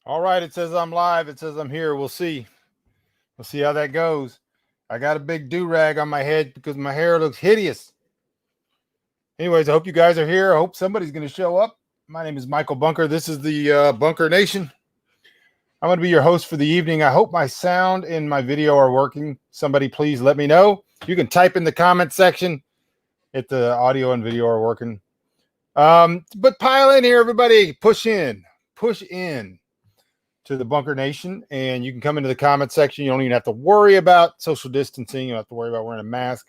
All right, it says I'm live. It says I'm here. We'll see. We'll see how that goes. I got a big do-rag on my head because my hair looks hideous. Anyways, I hope you guys are here. I hope somebody's going to show up. My name is Michael Bunker. This is the Bunker Nation. I'm going to be your host for the evening. I hope my sound and my video are working. Somebody please let me know. You can type in the comment section if the audio and video are working. But pile in here, everybody. Push in to the Bunker Nation, and you can come into the comment section. You don't even have to worry about social distancing. You don't have to worry about wearing a mask.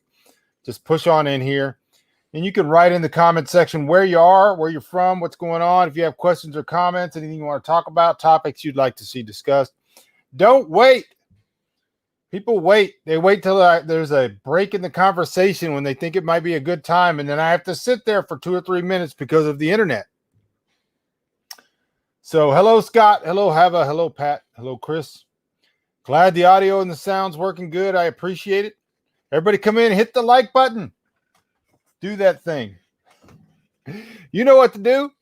Just push on in here, and you can write in the comment section where you are, where you're from, what's going on. If you have questions or comments, anything you want to talk about, topics you'd like to see discussed. Don't wait. People wait. They wait till there's a break in the conversation when they think it might be a good time, and then I have to sit there for 2 or 3 minutes because of the internet. So hello, Scott. Hello, Hava. Hello, Pat. Hello, Chris. Glad the audio and the sound's working good. I appreciate it. Everybody come in, hit the like button. Do that thing. You know what to do.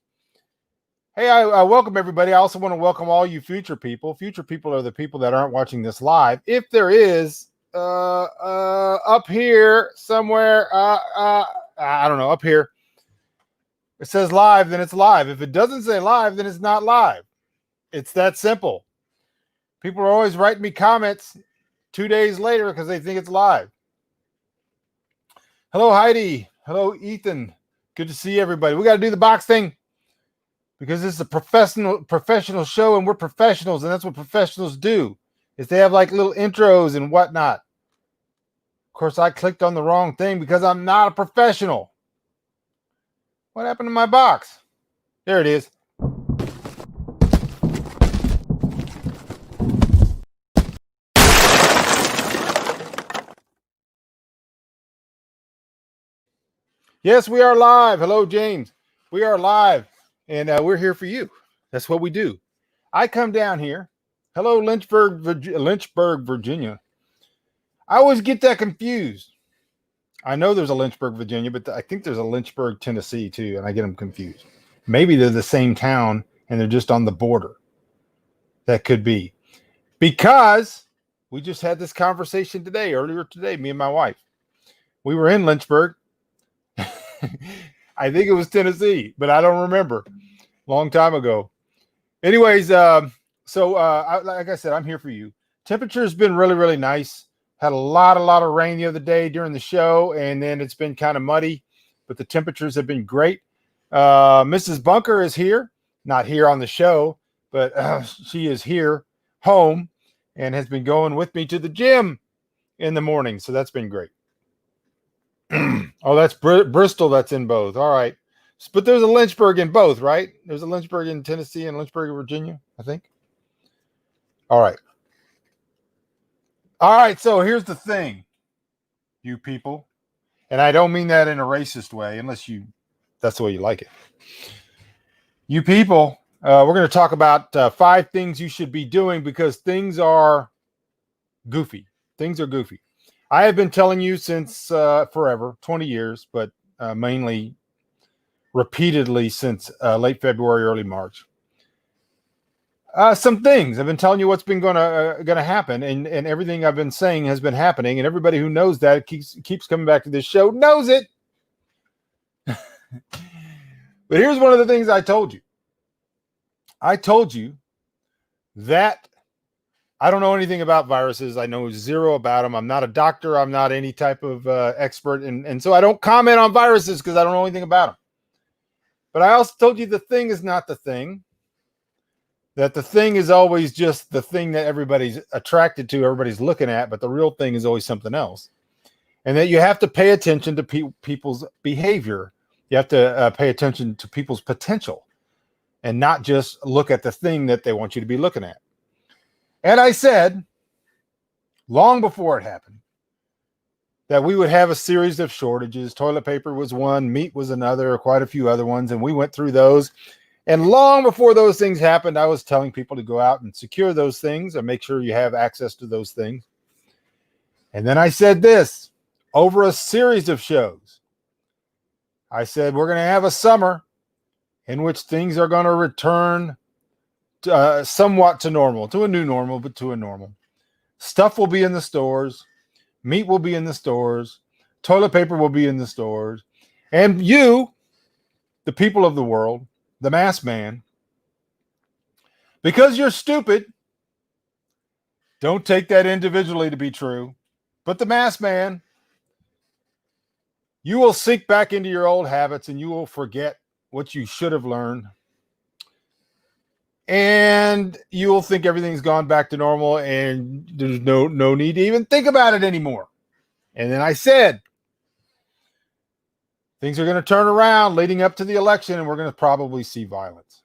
Hey, I welcome everybody. I also want to welcome all you future people. Future people are the people that aren't watching this live. If there is, up here somewhere, I don't know, up here, it says live, then it's live. If it doesn't say live, then it's not live. It's that simple. People are always writing me comments 2 days later because they think it's live. Hello, Heidi. Hello, Ethan. Good to see everybody. We got to do the box thing because this is a professional show, and we're professionals, and that's what professionals do, is they have like little intros and whatnot. Of course, I clicked on the wrong thing because I'm not a professional. What happened to my box? There it is. Yes, we are live. Hello, James. We are live, and we're here for you. That's what we do. I come down here. Hello, Lynchburg, Virginia. I always get that confused. I know there's a Lynchburg, Virginia, but I think there's a Lynchburg, Tennessee, too, and I get them confused. Maybe they're the same town, and they're just on the border. That could be. Because we just had this conversation earlier today, me and my wife. We were in Lynchburg. I think it was Tennessee, but I don't remember. Long time ago. Anyways, like I said, I'm here for you. Temperature's been really, really nice. Had a lot of rain the other day during the show, and then it's been kind of muddy, but the temperatures have been great. Mrs. Bunker is here, not here on the show, but she is here home and has been going with me to the gym in the morning. So that's been great. Oh, that's Bristol. That's in both. All right. But there's a Lynchburg in both, right? There's a Lynchburg in Tennessee and Lynchburg in Virginia, I think. All right. All right, so here's the thing, you people, and I don't mean that in a racist way, unless that's the way you like it. You people, we're going to talk about 5 things you should be doing because things are goofy. Things are goofy. I have been telling you since forever, 20 years, but mainly repeatedly since late February, early March. Some things I've been telling you what's been going to happen, and everything I've been saying has been happening, and everybody who knows that keeps coming back to this show knows it. But here's one of the things I told you. I told you that I don't know anything about viruses. I know zero about them. I'm not a doctor. I'm not any type of expert, and so I don't comment on viruses because I don't know anything about them. But I also told you the thing is not the thing. That the thing is always just the thing that everybody's attracted to, everybody's looking at, but the real thing is always something else. And that you have to pay attention to people's behavior. You have to pay attention to people's potential and not just look at the thing that they want you to be looking at. And I said, long before it happened, that we would have a series of shortages. Toilet paper was one, meat was another, quite a few other ones, and we went through those. And long before those things happened, I was telling people to go out and secure those things and make sure you have access to those things. And then I said this over a series of shows. I said, we're going to have a summer in which things are going to return somewhat to normal, to a new normal, but to a normal. Stuff will be in the stores. Meat will be in the stores. Toilet paper will be in the stores. And you, the people of the world, the mass man, because you're stupid, don't take that individually to be true. But the mass man, you will sink back into your old habits and you will forget what you should have learned. And you will think everything's gone back to normal and there's no need to even think about it anymore. And then I said, things are going to turn around leading up to the election and we're going to probably see violence.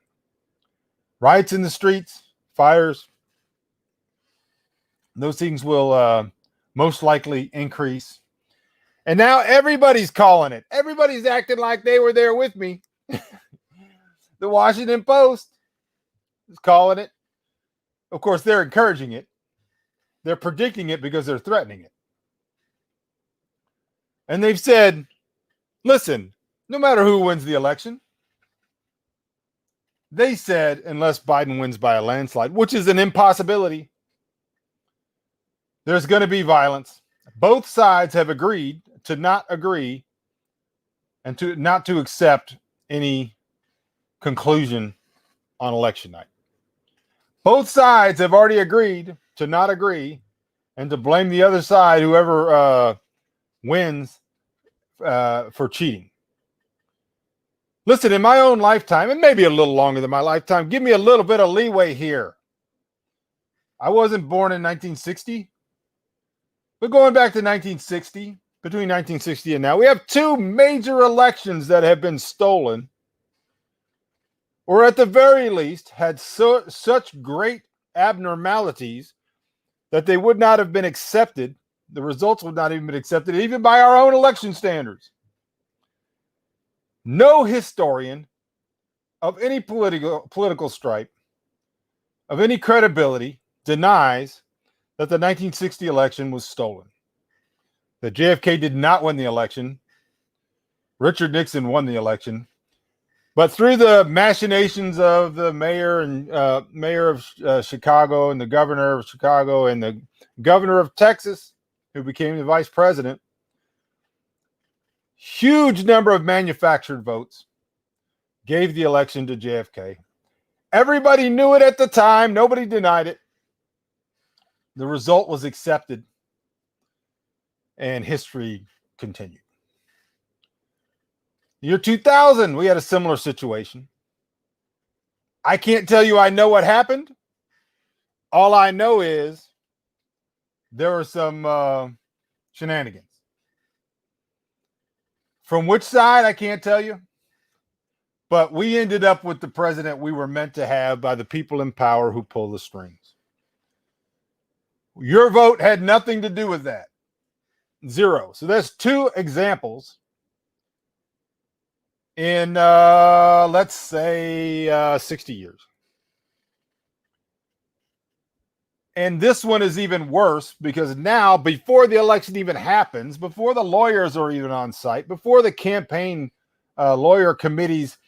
Riots in the streets, fires. Those things will most likely increase. And now everybody's calling it. Everybody's acting like they were there with me. The Washington Post is calling it. Of course, they're encouraging it. They're predicting it because they're threatening it. And they've said, listen, no matter who wins the election, they said, unless Biden wins by a landslide, which is an impossibility, there's going to be violence. Both sides have agreed to not agree and to not to accept any conclusion on election night. Both sides have already agreed to not agree and to blame the other side, whoever wins, for cheating. Listen, in my own lifetime, and maybe a little longer than my lifetime, give me a little bit of leeway here. I wasn't born in 1960, but going back to 1960, between 1960 and now, we have two major elections that have been stolen, or at the very least had such great abnormalities that they would not have been accepted. The results would not even been accepted, even by our own election standards. No historian of any political stripe, of any credibility, denies that the 1960 election was stolen. That JFK did not win the election. Richard Nixon won the election. But through the machinations of the mayor of Chicago and the governor of Chicago and the governor of Texas, who became the vice president, huge number of manufactured votes gave the election to JFK. Everybody knew it at the time. Nobody denied it. The result was accepted, and history continued. Year 2000, we had a similar situation. I can't tell you I know what happened. All I know is there were some shenanigans. From which side, I can't tell you. But we ended up with the president we were meant to have by the people in power who pull the strings. Your vote had nothing to do with that. Zero. So that's two examples in, let's say, 60 years. And this one is even worse because now, before the election even happens, before the lawyers are even on site, before the campaign lawyer committees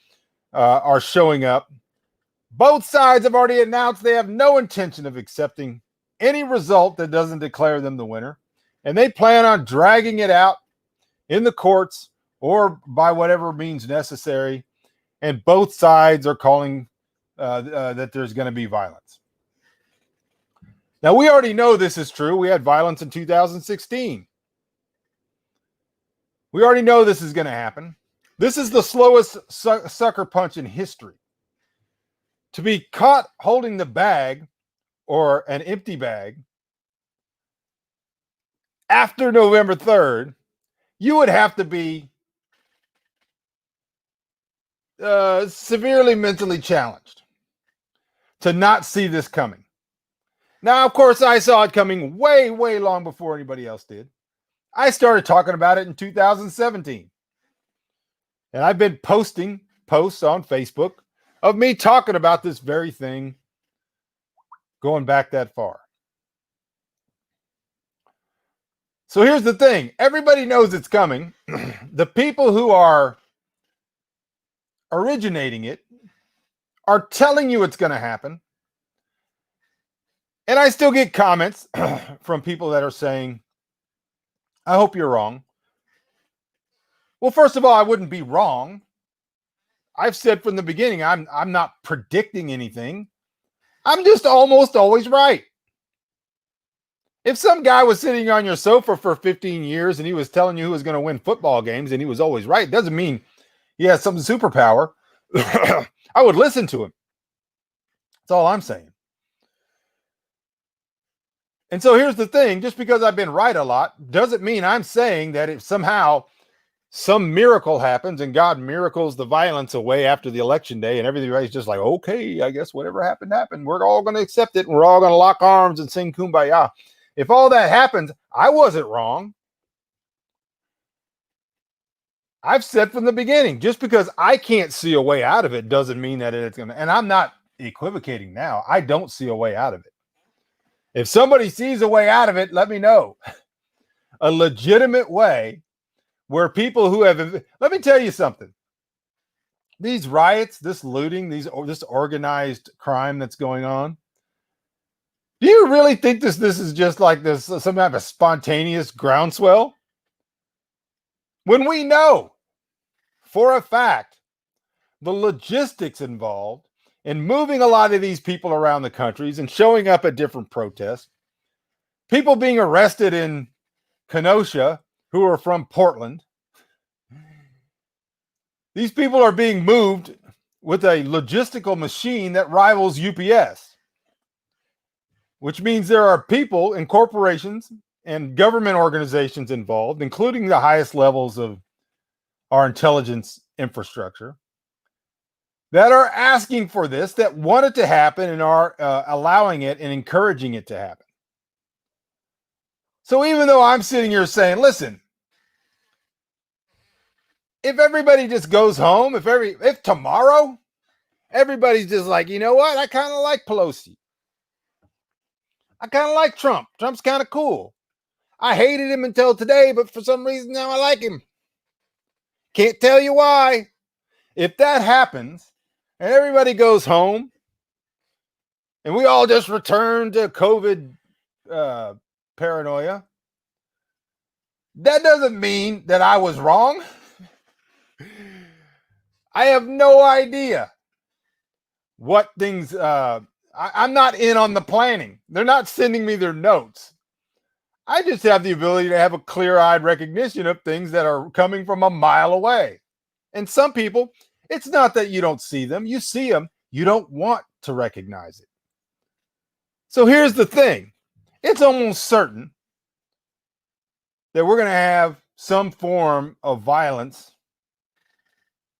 are showing up, both sides have already announced they have no intention of accepting any result that doesn't declare them the winner. And they plan on dragging it out in the courts or by whatever means necessary. And both sides are calling that there's going to be violence. Now, we already know this is true. We had violence in 2016. We already know this is going to happen. This is the slowest sucker punch in history. To be caught holding the bag or an empty bag after November 3rd, you would have to be severely mentally challenged to not see this coming. Now, of course, I saw it coming way, way long before anybody else did. I started talking about it in 2017. And I've been posting posts on Facebook of me talking about this very thing going back that far. So here's the thing. Everybody knows it's coming. The people who are originating it are telling you it's going to happen. And I still get comments from people that are saying, I hope you're wrong. Well, first of all, I wouldn't be wrong. I've said from the beginning, I'm not predicting anything. I'm just almost always right. If some guy was sitting on your sofa for 15 years and he was telling you who was going to win football games and he was always right, doesn't mean he has some superpower. I would listen to him. That's all I'm saying. And so here's the thing, just because I've been right a lot doesn't mean I'm saying that if somehow some miracle happens and God miracles the violence away after the election day and everybody's just like, okay, I guess whatever happened, happened. We're all going to accept it and we're all going to lock arms and sing Kumbaya. If all that happens, I wasn't wrong. I've said from the beginning, just because I can't see a way out of it doesn't mean that it's going to, and I'm not equivocating now. I don't see a way out of it. If somebody sees a way out of it, let me know. A legitimate way where people who have, let me tell you something. These riots, this looting, this organized crime that's going on. Do you really think this is just like this, some kind of a spontaneous groundswell? When we know for a fact the logistics involved in moving a lot of these people around the countries and showing up at different protests, people being arrested in Kenosha who are from Portland, these people are being moved with a logistical machine that rivals UPS, which means there are people and corporations and government organizations involved, including the highest levels of our intelligence infrastructure, that are asking for this, that want it to happen and are allowing it and encouraging it to happen. So even though I'm sitting here saying, listen, if everybody just goes home, if tomorrow everybody's just like, you know what, I kind of like Pelosi. I kind of like Trump. Trump's kind of cool. I hated him until today, but for some reason now I like him. Can't tell you why. If that happens and everybody goes home and we all just return to COVID paranoia, that doesn't mean that I was wrong. I have no idea what things, I'm not in on the planning. They're not sending me their notes. I just have the ability to have a clear-eyed recognition of things that are coming from a mile away. And some people, it's not that you don't see them. You see them. You don't want to recognize it. So here's the thing. It's almost certain that we're going to have some form of violence.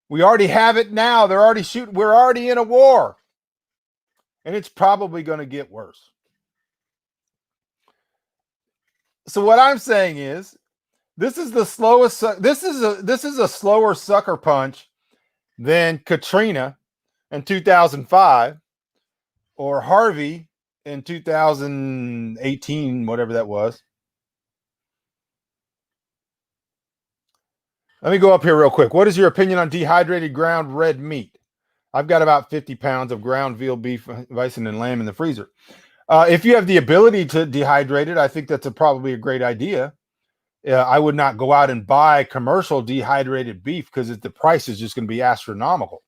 We already have it now. They're already shooting. We're already in a war. And it's probably going to get worse. So what I'm saying is, this is the slowest. This is a slower sucker punch than Katrina in 2005 or Harvey in 2018, whatever that was. Let me go up here real quick. What is your opinion on dehydrated ground red meat? I've got about 50 pounds of ground veal, beef, bison, and lamb in the freezer. If you have the ability to dehydrate it, I think that's probably a great idea. I would not go out and buy commercial dehydrated beef because the price is just going to be astronomical.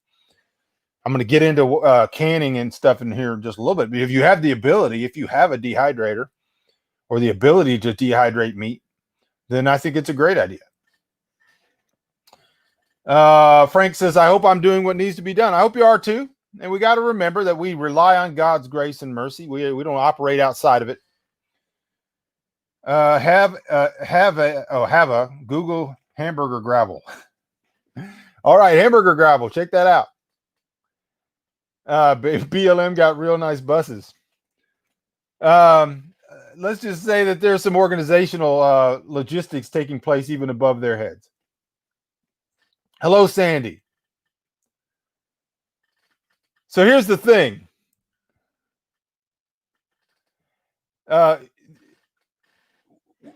I'm going to get into canning and stuff in here in just a little bit. But if you have the ability, if you have a dehydrator or the ability to dehydrate meat, then I think it's a great idea. Frank says, I hope I'm doing what needs to be done. I hope you are too. And we got to remember that we rely on God's grace and mercy. We don't operate outside of it. Have a Google hamburger gravel. All right, hamburger gravel. Check that out. BLM got real nice buses. Let's just say that there's some organizational logistics taking place even above their heads. Hello, Sandy. So here's the thing.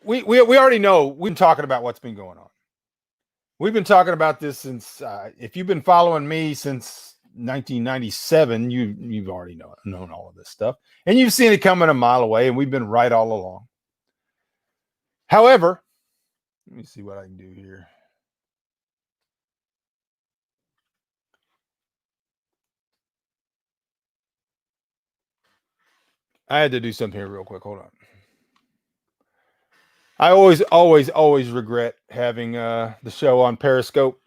We already know. We've been talking about what's been going on. We've been talking about this since, if you've been following me since 1997, you've already known all of this stuff, and you've seen it coming a mile away, and we've been right all along. However, let me see what I can do here. I had to do something here real quick. Hold on. I always regret having the show on Periscope.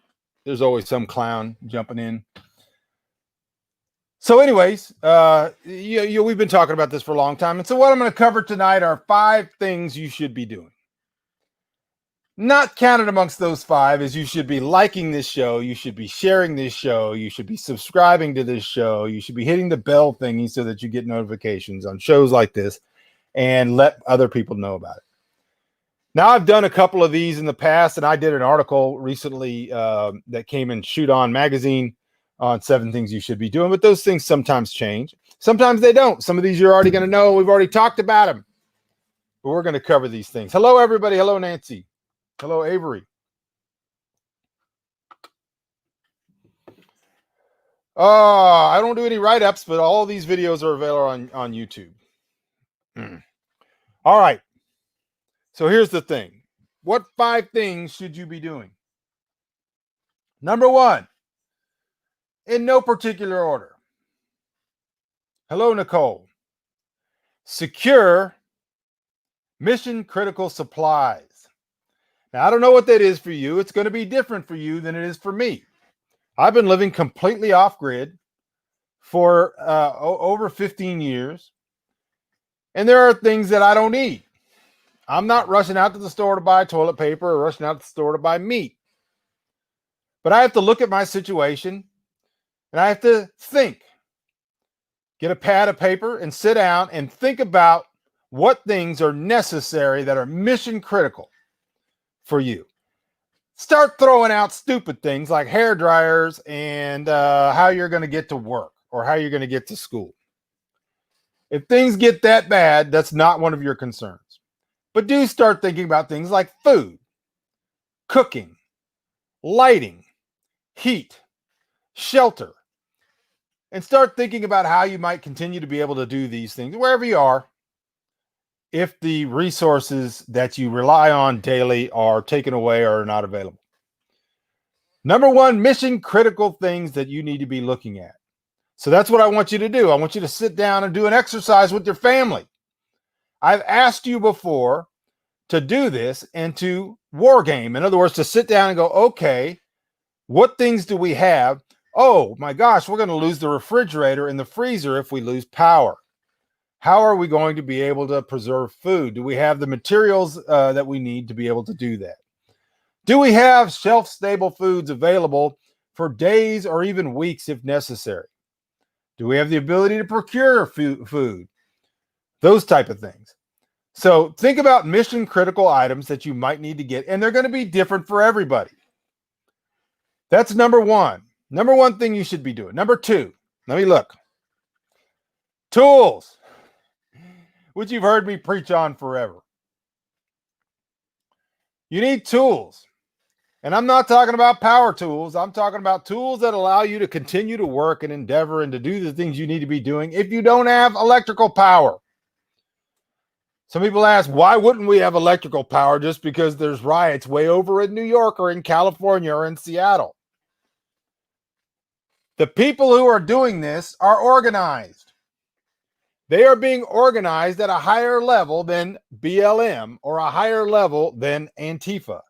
There's always some clown jumping in. So anyways, we've been talking about this for a long time. And so what I'm going to cover tonight are 5 things you should be doing. Not counted amongst those 5 is you should be liking this show. You should be sharing this show. You should be subscribing to this show. You should be hitting the bell thingy so that you get notifications on shows like this and let other people know about it. Now, I've done a couple of these in the past, and I did an article recently that came in Shoot On magazine on 7 things you should be doing, but those things sometimes change. Sometimes they don't. Some of these you're already going to know. We've already talked about them, but we're going to cover these things. Hello, everybody. Hello, Nancy. Hello, Avery. I don't do any write-ups, but all these videos are available on YouTube. All right. So here's the thing. What 5 things should you be doing? Number 1, in no particular order. Hello, Nicole. Secure mission critical supplies. Now, I don't know what that is for you. It's going to be different for you than it is for me. I've been living completely off grid for over 15 years, and there are things that I don't need. I'm not rushing out to the store to buy toilet paper or rushing out to the store to buy meat. But I have to look at my situation, and I have to think. Get a pad of paper and sit down and think about what things are necessary that are mission critical for you. Start throwing out stupid things like hair dryers and how you're going to get to work or how you're going to get to school. If things get that bad, that's not one of your concerns. But do start thinking about things like food, cooking, lighting, heat, shelter, and start thinking about how you might continue to be able to do these things wherever you are if the resources that you rely on daily are taken away or are not available. Number 1, mission critical things that you need to be looking at. So that's what I want you to do. I want you to sit down and do an exercise with your family. I've asked you before to do this and to war game. In other words, to sit down and go, okay, what things do we have? Oh my gosh, we're going to lose the refrigerator and the freezer if we lose power. How are we going to be able to preserve food? Do we have the materials that we need to be able to do that? Do we have shelf-stable foods available for days or even weeks if necessary? Do we have the ability to procure food? Those type of things. So think about mission critical items that you might need to get, and they're going to be different for everybody. That's number 1. Number 1 thing you should be doing. Number 2, let me look. Tools, which you've heard me preach on forever. You need tools. And I'm not talking about power tools. I'm talking about tools that allow you to continue to work and endeavor and to do the things you need to be doing if you don't have electrical power. Some people ask, why wouldn't we have electrical power just because there's riots way over in New York or in California or in Seattle? The people who are doing this are organized. They are being organized at a higher level than BLM or a higher level than Antifa.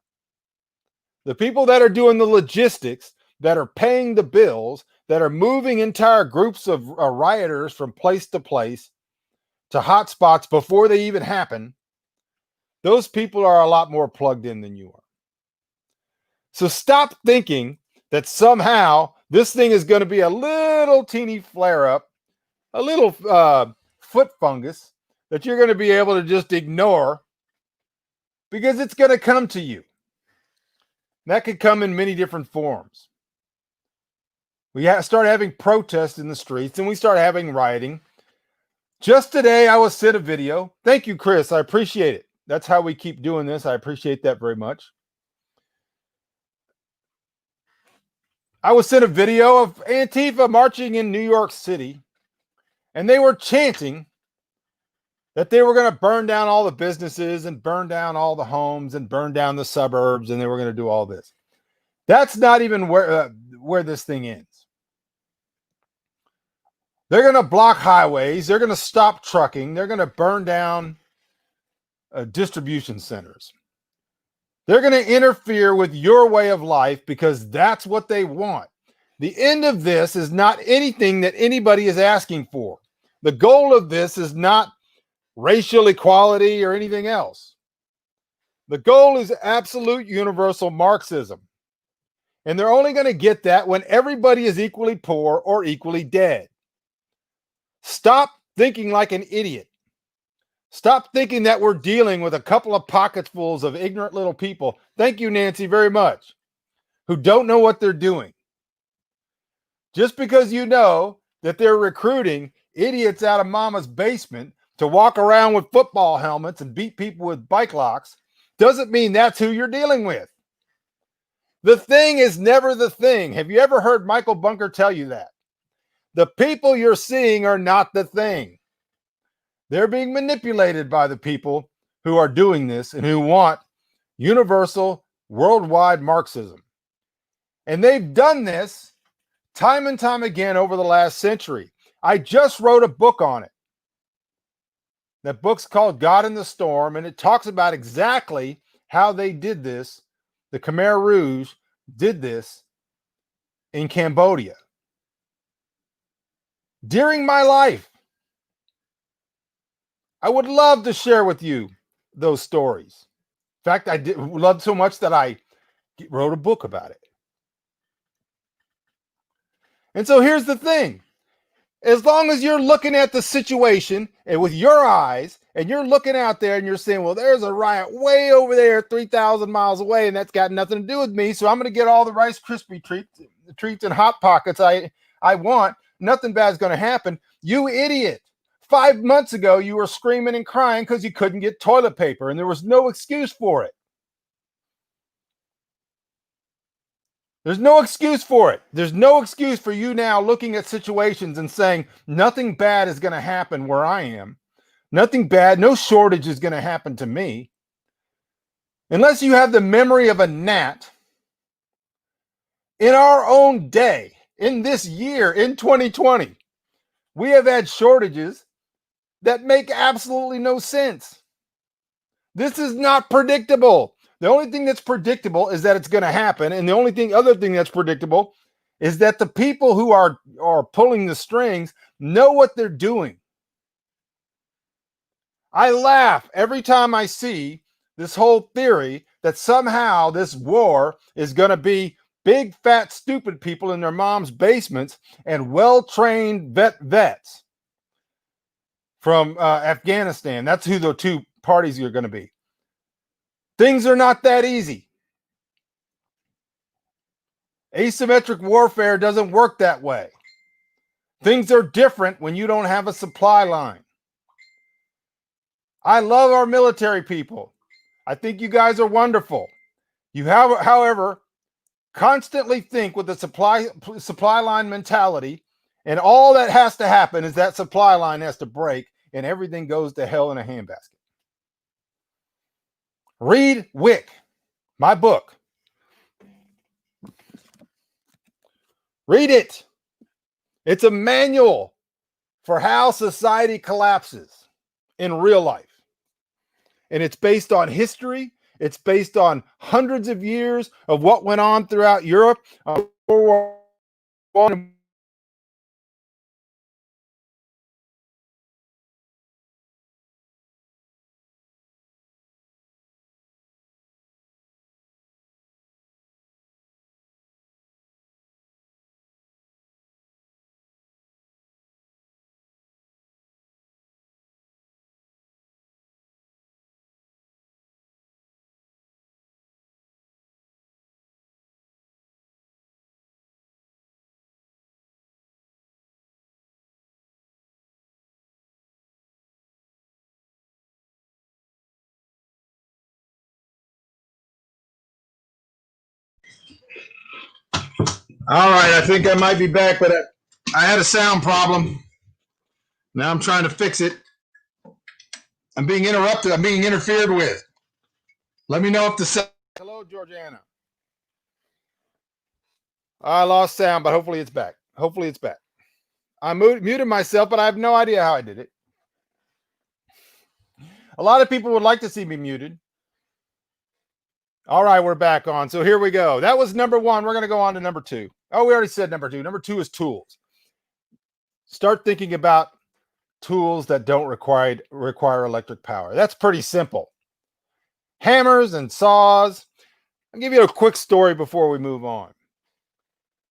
The people that are doing the logistics, that are paying the bills, that are moving entire groups of rioters from place to place to hot spots before they even happen, those people are a lot more plugged in than you are. So stop thinking that somehow this thing is going to be a little teeny flare-up, a little foot fungus that you're going to be able to just ignore, because it's going to come to you. That could come in many different forms. We start having protests in the streets, and we start having rioting. Just today, I was sent a video. Thank you, Chris. I appreciate it. That's how we keep doing this. I appreciate that very much. I was sent a video of Antifa marching in New York City, and they were chanting that they were going to burn down all the businesses and burn down all the homes and burn down the suburbs, and they were going to do all this. That's not even where this thing ends. They're going to block highways. They're going to stop trucking. They're going to burn down distribution centers. They're going to interfere with your way of life because that's what they want. The end of this is not anything that anybody is asking for. The goal of this is not racial equality or anything else. The goal is absolute universal Marxism. And they're only going to get that when everybody is equally poor or equally dead. Stop thinking like an idiot. Stop thinking that we're dealing with a couple of pocketsfuls of ignorant little people. Thank you, Nancy, very much, who don't know what they're doing. Just because you know that they're recruiting idiots out of mama's basement to walk around with football helmets and beat people with bike locks doesn't mean that's who you're dealing with. The thing is never the thing. Have you ever heard Michael Bunker tell you that? The people you're seeing are not the thing. They're being manipulated by the people who are doing this and who want universal, worldwide Marxism. And they've done this time and time again over the last century. I just wrote a book on it. That book's called God in the Storm, and it talks about exactly how they did this. The Khmer Rouge did this in Cambodia. During my life, I would love to share with you those stories. In fact, I loved so much that I wrote a book about it. And so here's the thing. As long as you're looking at the situation and with your eyes, and you're looking out there and you're saying, well, there's a riot way over there 3,000 miles away, and that's got nothing to do with me, so I'm going to get all the Rice Krispie treats and Hot Pockets I want. Nothing bad is going to happen. You idiot. 5 months ago, you were screaming and crying because you couldn't get toilet paper, and there was no excuse for it. There's no excuse for it. There's no excuse for you now looking at situations and saying nothing bad is going to happen where I am. Nothing bad, no shortage is going to happen to me. Unless you have the memory of a gnat. In our own day, in this year, in 2020, we have had shortages that make absolutely no sense. This is not predictable. The only thing that's predictable is that it's going to happen. And the only other thing that's predictable is that the people who are pulling the strings know what they're doing. I laugh every time I see this whole theory that somehow this war is going to be big, fat, stupid people in their mom's basements and well-trained vets from Afghanistan. That's who the two parties are going to be. Things are not that easy. Asymmetric warfare doesn't work that way. Things are different when you don't have a supply line. I love our military people. I think you guys are wonderful. You have, however, constantly think with the supply line mentality, and all that has to happen is that supply line has to break and everything goes to hell in a handbasket. Read Wick, my book. Read it. It's a manual for how society collapses in real life. And it's based on history. It's based on hundreds of years of what went on throughout Europe. World War I All right, I think I might be back, but I had a sound problem. Now I'm trying to fix it. I'm being interrupted. I'm being interfered with. Let me know if the sound. Hello, Georgiana. I lost sound, but hopefully it's back. Hopefully it's back. I muted myself, but I have no idea how I did it. A lot of people would like to see me muted. All right, we're back on. So here we go. That was number one. We're going to go on to number two. Oh, we already said number two. Number two is tools. Start thinking about tools that don't require electric power. That's pretty simple. Hammers and saws. I'll give you a quick story before we move on.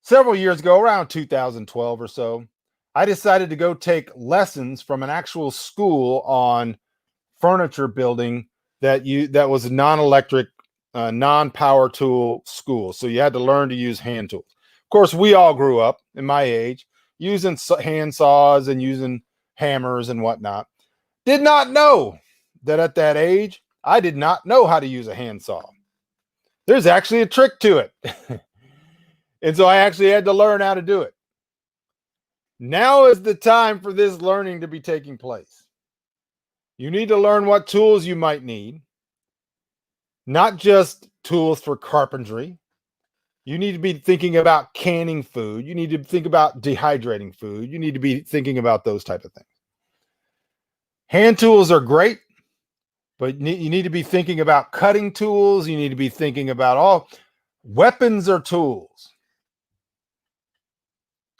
Several years ago, around 2012 or so, I decided to go take lessons from an actual school on furniture building that was a non-electric, non-power tool school. So you had to learn to use hand tools. Of course, we all grew up in my age using hand saws and using hammers and whatnot. Did not know that at that age, I did not know how to use a hand saw. There's actually a trick to it. And so I actually had to learn how to do it. Now is the time for this learning to be taking place. You need to learn what tools you might need, not just tools for carpentry. You need to be thinking about canning food. You need to think about dehydrating food. You need to be thinking about those type of things. Hand tools are great, but you need to be thinking about cutting tools. You need to be thinking about all weapons or tools.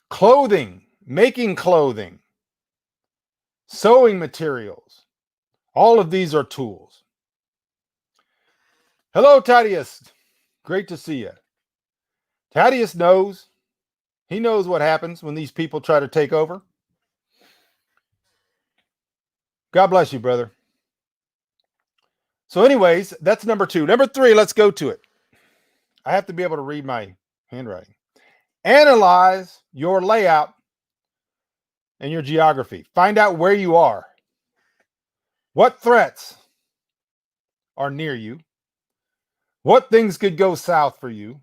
Clothing, making clothing, sewing materials. All of these are tools. Hello, Thaddeus. Great to see you. Thaddeus knows. He knows what happens when these people try to take over. God bless you, brother. So anyways, that's number two. Number three, let's go to it. I have to be able to read my handwriting. Analyze your layout and your geography. Find out where you are. What threats are near you? What things could go south for you?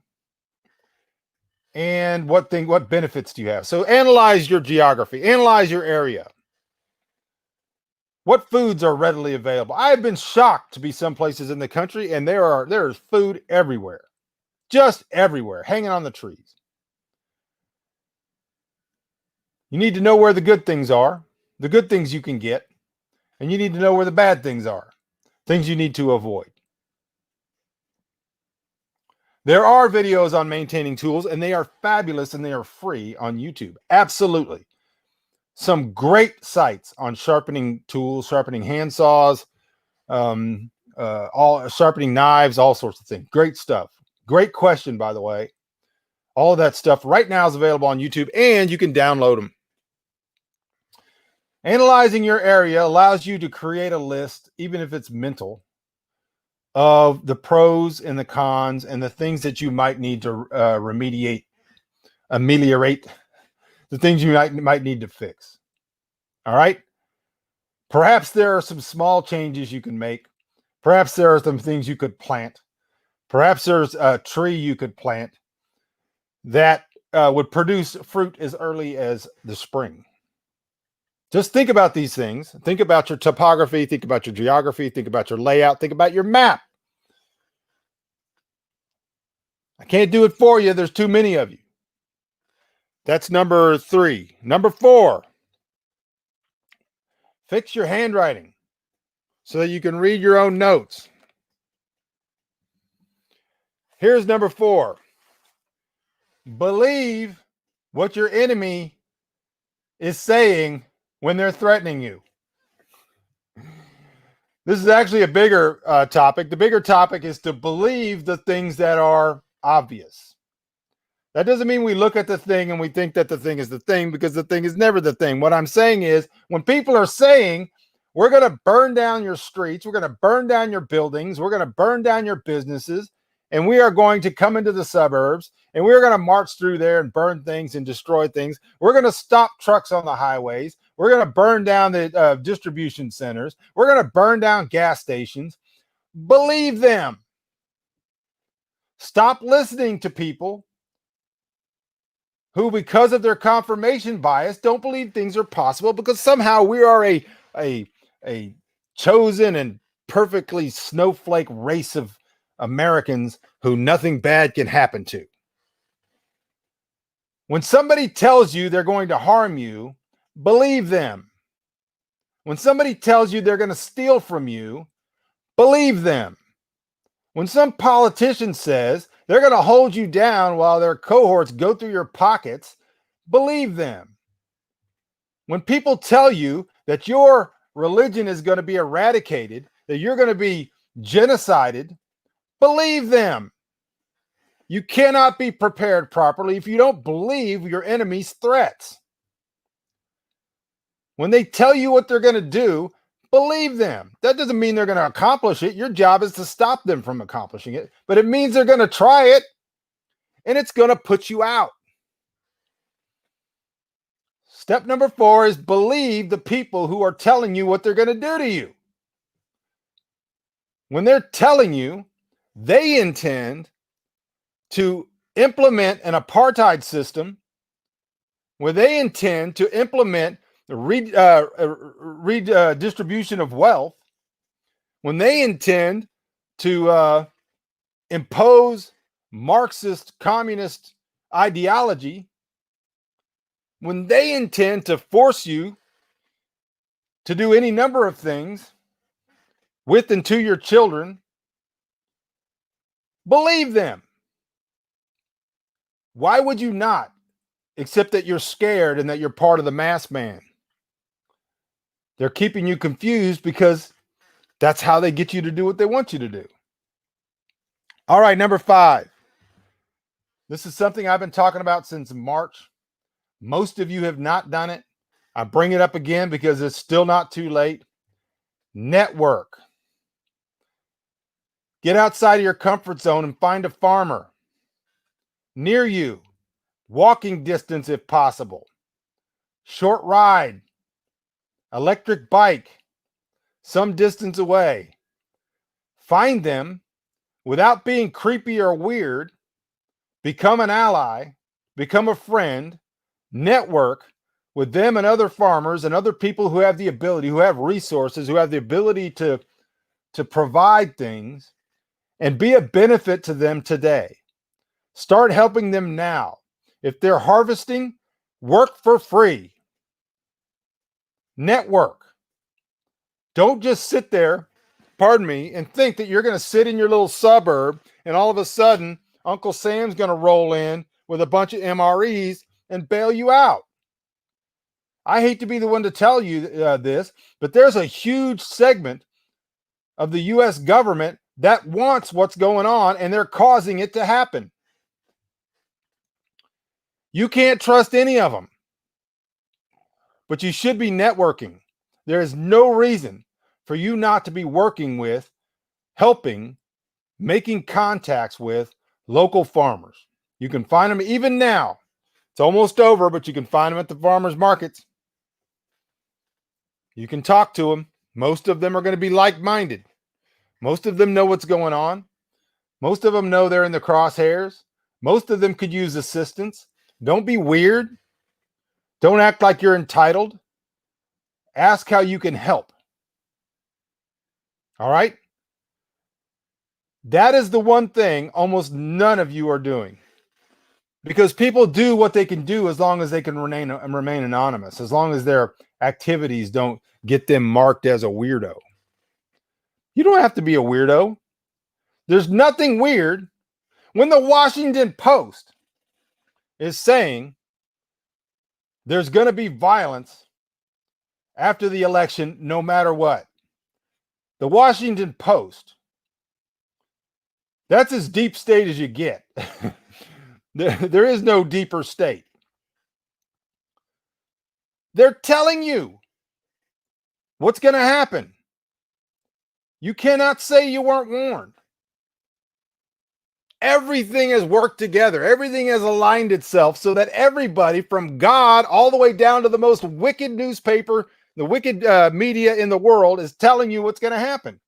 And what benefits do you have? So analyze your geography, analyze your area. What foods are readily available? I've been shocked to be some places in the country and there's food everywhere. Just everywhere, hanging on the trees. You need to know where the good things are, the good things you can get, and you need to know where the bad things are, things you need to avoid. There are videos on maintaining tools, and they are fabulous and they are free on YouTube. Absolutely. Some great sites on sharpening tools, sharpening hand saws, all sharpening knives, all sorts of things. Great stuff. Great question, by the way. All of that stuff right now is available on YouTube, and you can download them. Analyzing your area allows you to create a list, even if it's mental, of the pros and the cons and the things that you might need to ameliorate, the things you might need to fix. All right. Perhaps there are some small changes you can make. Perhaps there are some things you could plant. Perhaps there's a tree you could plant that would produce fruit as early as the spring. Just think about these things. Think about your topography. Think about your geography. Think about your layout. Think about your map. I can't do it for you. There's too many of you. That's number three. Number four, fix your handwriting so that you can read your own notes. Here's number four. Believe what your enemy is saying when they're threatening you. This is actually a bigger topic. The bigger topic is to believe the things that are obvious. That doesn't mean we look at the thing and we think that the thing is the thing, because the thing is never the thing. What I'm saying is, when people are saying, we're going to burn down your streets, we're going to burn down your buildings, we're going to burn down your businesses, and we are going to come into the suburbs, and we're going to march through there and burn things and destroy things. We're going to stop trucks on the highways. We're going to burn down the distribution centers. We're going to burn down gas stations. Believe them. Stop listening to people who, because of their confirmation bias, don't believe things are possible because somehow we are a chosen and perfectly snowflake race of Americans who nothing bad can happen to. When somebody tells you they're going to harm you, believe them. When somebody tells you they're going to steal from you, believe them. When some politician says they're going to hold you down while their cohorts go through your pockets, believe them. When people tell you that your religion is going to be eradicated, that you're going to be genocided, believe them. You cannot be prepared properly if you don't believe your enemy's threats. When they tell you what they're going to do, believe them. That doesn't mean they're going to accomplish it. Your job is to stop them from accomplishing it, but it means they're going to try it, and it's going to put you out. Step number 4 is believe the people who are telling you what they're going to do to you. When they're telling you they intend to implement an apartheid system, where they intend to implement the redistribution of wealth, when they intend to impose Marxist communist ideology, when they intend to force you to do any number of things with and to your children, believe them. Why would you not? Except that you're scared and that you're part of the mass man. They're keeping you confused because that's how they get you to do what they want you to do. All right, number 5. This is something I've been talking about since March. Most of you have not done it. I bring it up again because it's still not too late. Network. Get outside of your comfort zone and find a farmer near you, walking distance if possible, short ride, electric bike, some distance away. Find them without being creepy or weird. Become an ally, become a friend, network with them and other farmers and other people who have the ability, who have resources, who have the ability to provide things, and be a benefit to them today. Start helping them now. If they're harvesting, work for free. Network. Don't just sit there, pardon me, and think that you're going to sit in your little suburb and all of a sudden Uncle Sam's going to roll in with a bunch of MREs and bail you out. I hate to be the one to tell you this, but there's a huge segment of the U.S. government that wants what's going on, and they're causing it to happen. You can't trust any of them, but you should be networking. There is no reason for you not to be working with, helping, making contacts with local farmers. You can find them even now. It's almost over, but you can find them at the farmers markets. You can talk to them. Most of them are going to be like-minded. Most of them know what's going on. Most of them know they're in the crosshairs. Most of them could use assistance. Don't be weird. Don't act like you're entitled. Ask how you can help. All right? That is the one thing almost none of you are doing. Because people do what they can do as long as they can remain anonymous, as long as their activities don't get them marked as a weirdo. You don't have to be a weirdo. There's nothing weird when the Washington Post is saying there's going to be violence after the election no matter what. The Washington Post, that's as deep state as you get. There is no deeper state. They're telling you what's going to happen. You cannot say you weren't warned. Everything has worked together. Everything has aligned itself so that everybody from God all the way down to the most wicked newspaper, the wicked media in the world is telling you what's going to happen.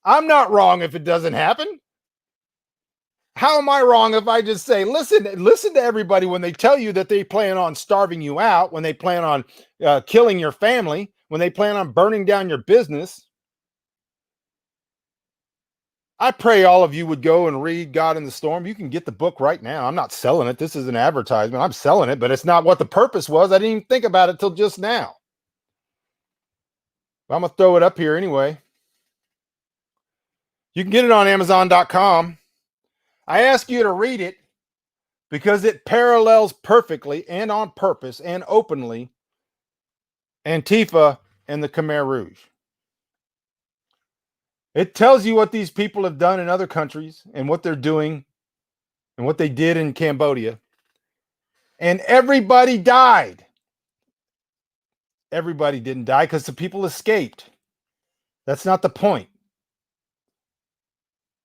I'm not wrong if it doesn't happen. How am I wrong if I just say, listen to everybody when they tell you that they plan on starving you out, when they plan on killing your family, when they plan on burning down your business? I pray all of you would go and read God in the Storm. You can get the book right now. I'm not selling it. This is an advertisement. I'm selling it, but it's not what the purpose was. I didn't even think about it till just now. But I'm going to throw it up here anyway. You can get it on Amazon.com. I ask you to read it because it parallels perfectly and on purpose and openly Antifa and the Khmer Rouge. It tells you what these people have done in other countries and what they're doing and what they did in Cambodia. And everybody died. Everybody didn't die because the people escaped. That's not the point.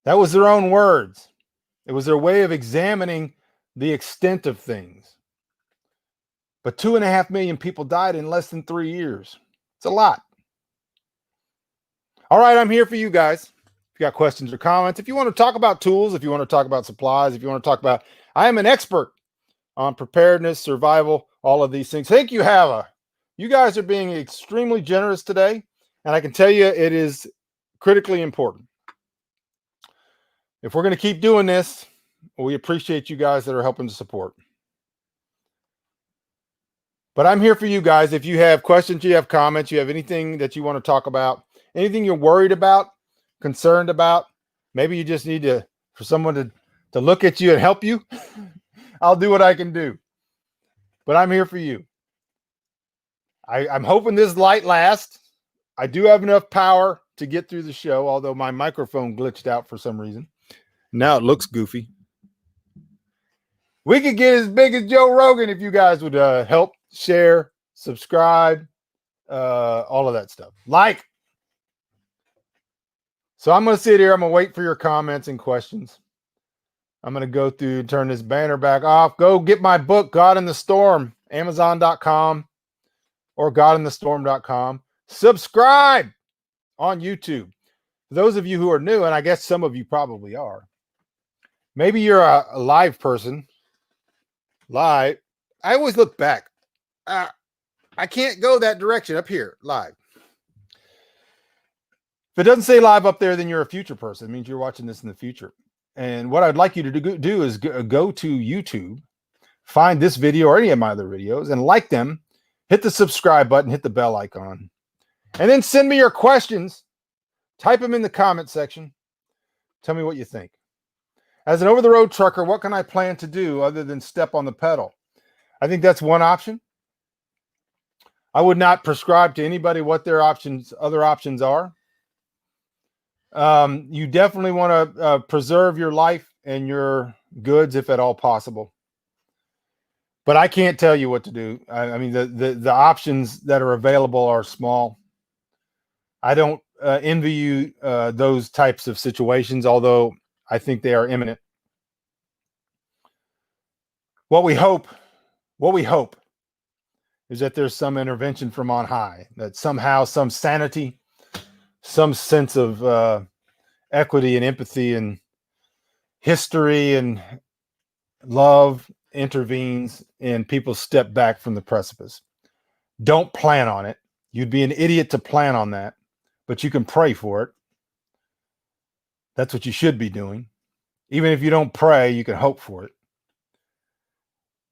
That was their own words. It was their way of examining the extent of things. But 2.5 million people died in less than 3 years. It's a lot. All right, I'm here for you guys. If you got questions or comments, if you want to talk about tools, if you want to talk about supplies, if you want to talk about, I am an expert on preparedness, survival, all of these things. Thank you, Hava. You guys are being extremely generous today, and I can tell you it is critically important. If we're going to keep doing this, we appreciate you guys that are helping to support. But I'm here for you guys. If you have questions, you have comments, you have anything that you want to talk about, anything you're worried about, concerned about, maybe you just need for someone to look at you and help you, I'll do what I can do. But I'm here for you. I'm hoping this light lasts. I do have enough power to get through the show, although my microphone glitched out for some reason. Now it looks goofy. We could get as big as Joe Rogan if you guys would help, share, subscribe, all of that stuff. Like. So I'm going to sit here. I'm going to wait for your comments and questions. I'm going to go through and turn this banner back off. Go get my book, God in the Storm, Amazon.com or godinthestorm.com. Subscribe on YouTube. For those of you who are new, and I guess some of you probably are, maybe you're a live person. Live. I always look back. I can't go that direction up here, live. If it doesn't say live up there, then you're a future person. It means you're watching this in the future. And what I'd like you to do is go to YouTube, find this video or any of my other videos and like them, hit the subscribe button, hit the bell icon, and then send me your questions. Type them in the comment section. Tell me what you think. As an over-the-road trucker, what can I plan to do other than step on the pedal? I think that's one option. I would not prescribe to anybody what their other options are. You definitely want to preserve your life and your goods if at all possible. But I can't tell you what to do. I mean, the options that are available are small. I don't envy you those types of situations, although I think they are imminent. What we hope is that there's some intervention from on high, that somehow some sanity, some sense of equity and empathy and history and love intervenes and people step back from the precipice. Don't plan on it. You'd be an idiot to plan on that, but you can pray for it. That's what you should be doing. Even if you don't pray, you can hope for it.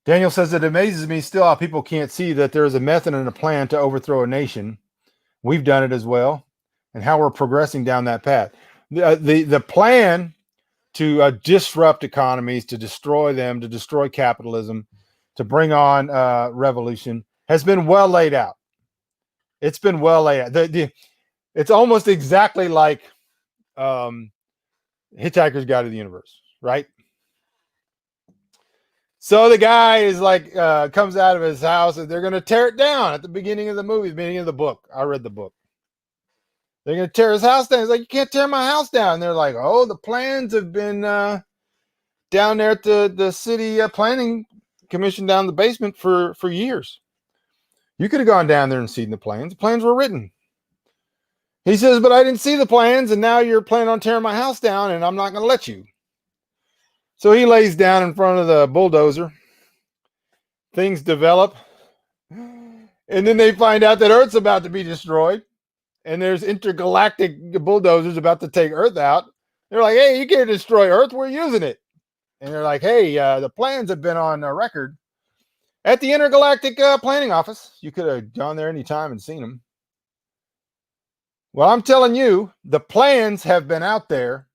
Daniel says, it amazes me still how people can't see that there is a method and a plan to overthrow a nation. We've done it as well, and how we're progressing down that path. The plan to disrupt economies, to destroy them, to destroy capitalism, to bring on revolution has been well laid out. It's been well laid out. It's almost exactly like Hitchhiker's Guide to the Universe, right? So the guy is like, comes out of his house and they're going to tear it down at the beginning of the movie, the beginning of the book. I read the book. They're going to tear his house down. He's like, you can't tear my house down. And they're like, oh, the plans have been down there at the city planning commission down in the basement for years. You could have gone down there and seen the plans. The plans were written. He says, but I didn't see the plans, and now you're planning on tearing my house down, and I'm not going to let you. So he lays down in front of the bulldozer. Things develop. And then they find out that Earth's about to be destroyed. And there's intergalactic bulldozers about to take Earth out. They're like, hey, you can't destroy Earth. We're using it. And they're like, hey, the plans have been on record at the Intergalactic Planning Office. You could have gone there anytime and seen them. Well, I'm telling you, the plans have been out there.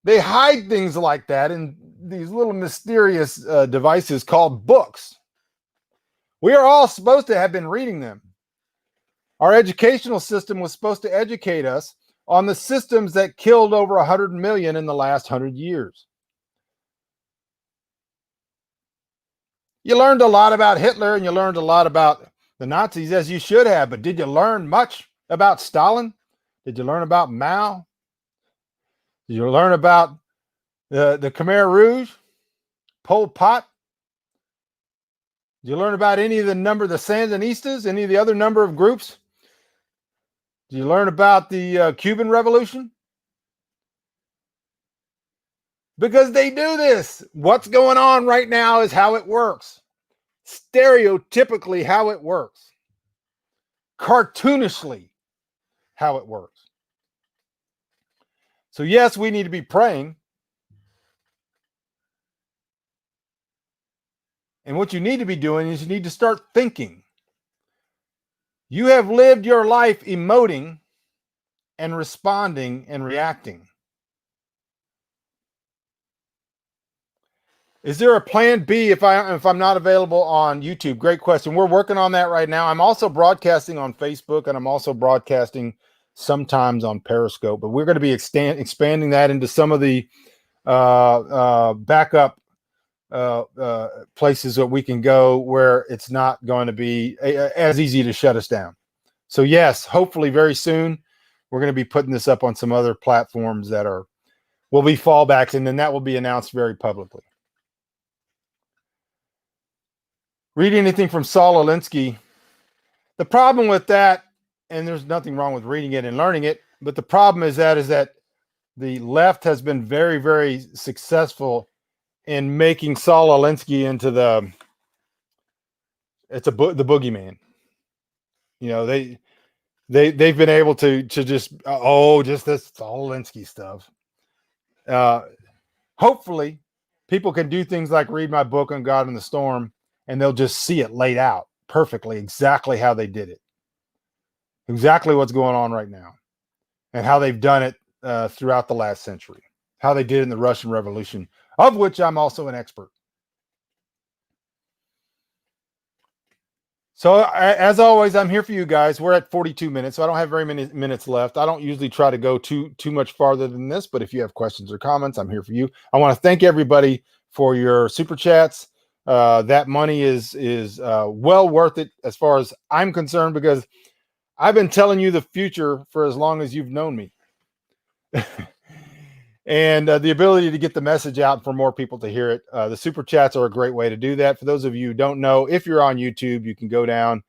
They hide things like that in these little mysterious devices called books. We are all supposed to have been reading them. Our educational system was supposed to educate us on the systems that killed over 100 million in the last 100 years. You learned a lot about Hitler and you learned a lot about the Nazis, as you should have, but did you learn much about Stalin? Did you learn about Mao? Did you learn about the Khmer Rouge, Pol Pot? Did you learn about any of the Sandinistas, any of the other number of groups? Did you learn about the Cuban Revolution? Because they do this. What's going on right now is how it works. Stereotypically, how it works. Cartoonishly, how it works. So yes, we need to be praying. And what you need to be doing is you need to start thinking. You have lived your life emoting and responding and reacting. Is there a plan B if I'm not available on YouTube? Great question. We're working on that right now. I'm also broadcasting on Facebook, and I'm also broadcasting sometimes on Periscope, but we're going to be expanding that into some of the backup places that we can go where it's not going to be as easy to shut us down. So yes, hopefully very soon we're going to be putting this up on some other platforms that will be fallbacks, and then that will be announced very publicly. Read anything from Saul Alinsky. The problem with that, and there's nothing wrong with reading it and learning it, but the problem is that the left has been very, very successful in making Saul Alinsky into the boogeyman. You know, they've been able to just this Saul Alinsky stuff. Hopefully, people can do things like read my book on God in the Storm, and they'll just see it laid out perfectly, exactly how they did it, exactly what's going on right now, and how they've done it throughout the last century, how they did it in the Russian Revolution, of which I'm also an expert. So as always, I'm here for you guys. We're at 42 minutes, so I don't have very many minutes left. I don't usually try to go too much farther than this, but if you have questions or comments, I'm here for you. I want to thank everybody for your super chats. That money is well worth it as far as I'm concerned, because I've been telling you the future for as long as you've known me. And the ability to get the message out for more people to hear it. The super chats are a great way to do that. For those of you who don't know, if you're on YouTube, you can go down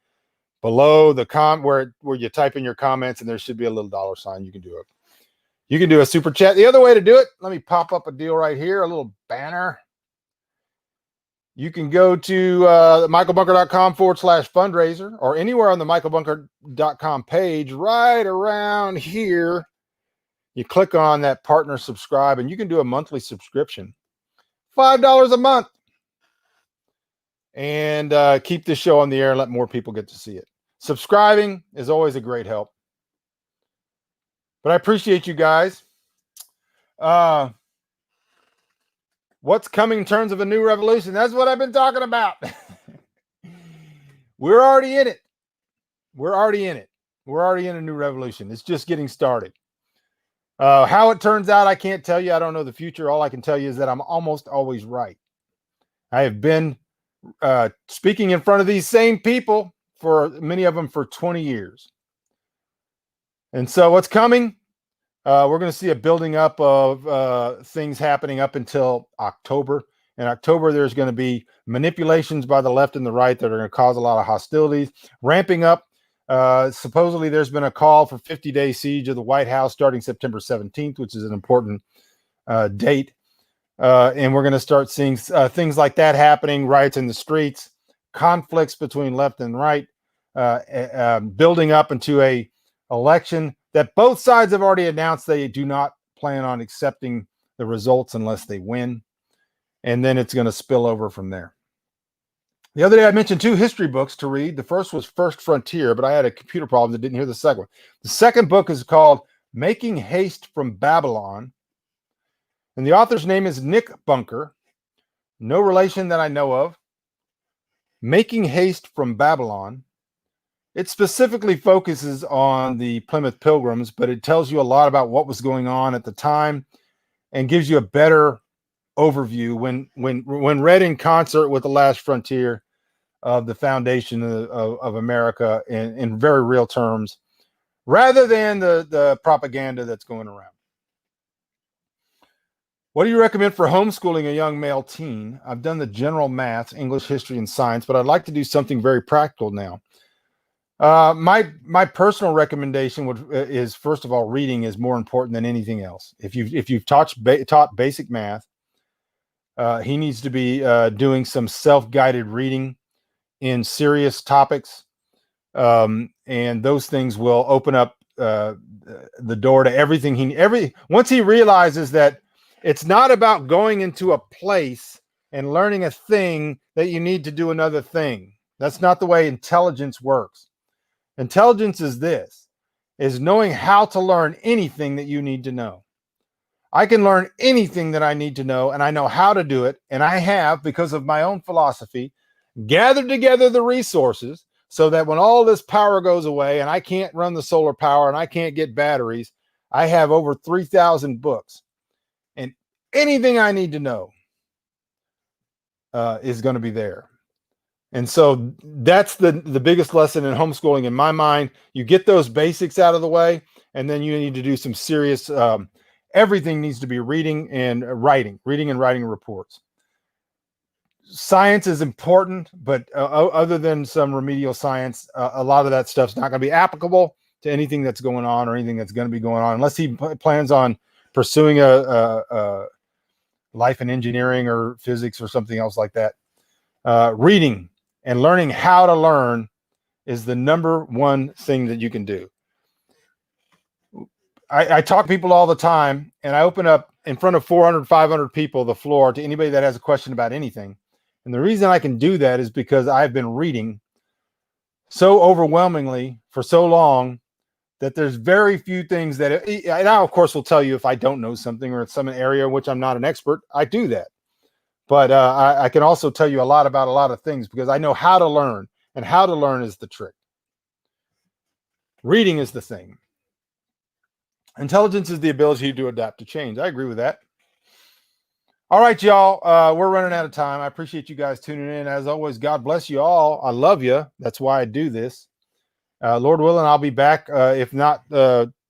below the where you type in your comments, and there should be a little $sign. You can do it. You can do a super chat. The other way to do it, let me pop up a deal right here, a little banner. You can go to michaelbunker.com/fundraiser, or anywhere on the michaelbunker.com page, right around here. You click on that partner subscribe, and you can do a monthly subscription, $5 a month, and keep this show on the air and let more people get to see it. Subscribing is always a great help. But I appreciate you guys. What's coming in terms of a new revolution? That's what I've been talking about. We're already in it. We're already in it. We're already in a new revolution. It's just getting started. How it turns out, I can't tell you. I don't know the future. All I can tell you is that I'm almost always right. I have been speaking in front of these same people, for many of them, for 20 years. And so what's coming? We're going to see a building up of things happening up until October. In October, there's going to be manipulations by the left and the right that are going to cause a lot of hostilities, ramping up. Supposedly, there's been a call for 50-day siege of the White House starting September 17th, which is an important date. And we're going to start seeing things like that happening, riots in the streets, conflicts between left and right, building up into a election that both sides have already announced they do not plan on accepting the results unless they win. And then it's going to spill over from there. The other day I mentioned 2 history books to read. The first was First Frontier, but I had a computer problem that didn't hear the second one. The second book is called Making Haste from Babylon. And the author's name is Nick Bunker. No relation that I know of. Making Haste from Babylon. It specifically focuses on the Plymouth Pilgrims, but it tells you a lot about what was going on at the time and gives you a better overview when read in concert with The Last Frontier of the foundation of America in very real terms, rather than the propaganda that's going around. What do you recommend for homeschooling a young male teen? I've done the general math, English, history, and science, but I'd like to do something very practical now. My personal recommendation is, first of all, reading is more important than anything else. If you've taught basic math, he needs to be doing some self-guided reading in serious topics, and those things will open up the door to everything. Once he realizes that it's not about going into a place and learning a thing that you need to do another thing. That's not the way intelligence works. Intelligence is knowing how to learn anything that you need to know. I can learn anything that I need to know, and I know how to do it. And I have, because of my own philosophy, gathered together the resources so that when all this power goes away and I can't run the solar power and I can't get batteries, I have over 3,000 books. And anything I need to know is going to be there. And so that's the biggest lesson in homeschooling in my mind. You get those basics out of the way, and then you need to do some serious, everything needs to be reading and writing reports. Science is important, but other than some remedial science, a lot of that stuff's not going to be applicable to anything that's going on or anything that's going to be going on, unless he plans on pursuing a life in engineering or physics or something else like that. Reading and learning how to learn is the number one thing that you can do. I talk to people all the time, and I open up in front of 400, 500 people the floor to anybody that has a question about anything. And the reason I can do that is because I've been reading so overwhelmingly for so long that there's very few things that, and I, of course, will tell you if I don't know something or it's some area in which I'm not an expert, I do that. But I can also tell you a lot about a lot of things because I know how to learn, and how to learn is the trick. Reading is the thing. Intelligence is the ability to adapt to change. I agree with that. All right, y'all. We're running out of time. I appreciate you guys tuning in. As always, God bless you all. I love you. That's why I do this. Lord willing, I'll be back. If not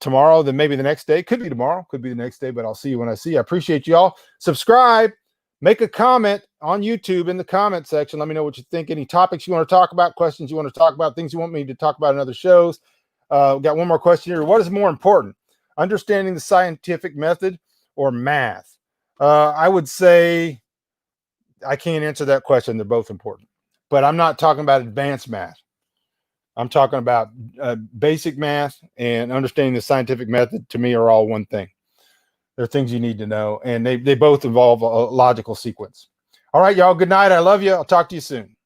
tomorrow, then maybe the next day. Could be tomorrow. Could be the next day, but I'll see you when I see you. I appreciate you all. Subscribe. Make a comment on YouTube in the comment section. Let me know what you think. Any topics you want to talk about, questions you want to talk about, things you want me to talk about in other shows. Got one more question here. What is more important, understanding the scientific method or math? I would say I can't answer that question. They're both important. But I'm not talking about advanced math. I'm talking about basic math and understanding the scientific method. To me, are all one thing. They're things you need to know, and they both involve a logical sequence. All right, y'all. Good night. I love you. I'll talk to you soon.